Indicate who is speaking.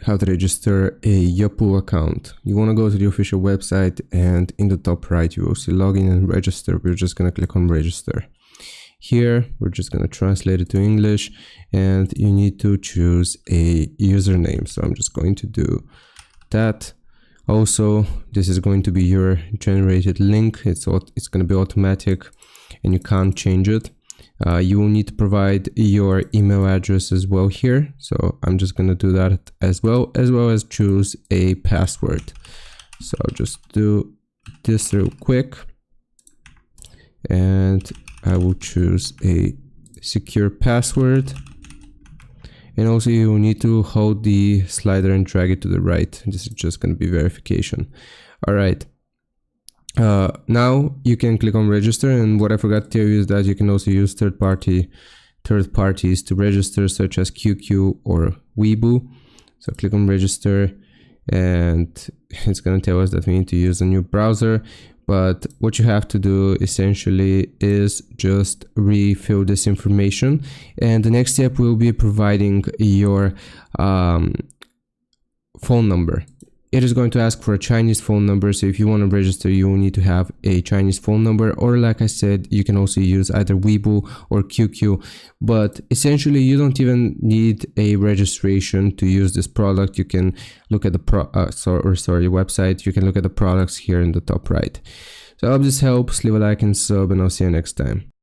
Speaker 1: how to register a Yupoo account. You want to go to the official website, and in the top right you will see login and register. We're just going to click on register. Here we're just going to translate it to English, and you need to choose a username. So I'm just going to do that. Also, this is going to be your generated link. It's going to be automatic and you can't change it. You will need to provide your email address as well here. So I'm just going to do that as well as choose a password. So I'll just do this real quick, and I will choose a secure password. And also you will need to hold the slider and drag it to the right. This is just going to be verification. All right. Now you can click on register, and what I forgot to tell you is that you can also use third parties to register, such as QQ or Yupoo. So click on register, and it's going to tell us that we need to use a new browser. But what you have to do essentially is just refill this information, and the next step will be providing your phone number. It is going to ask for a Chinese phone number, so if you want to register, you will need to have a Chinese phone number, or like I said, you can also use either Yupoo or QQ. But essentially, you don't even need a registration to use this product. You can look at the website. You can look at the products here in the top right. So I hope this helps. Leave a like and sub, and I'll see you next time.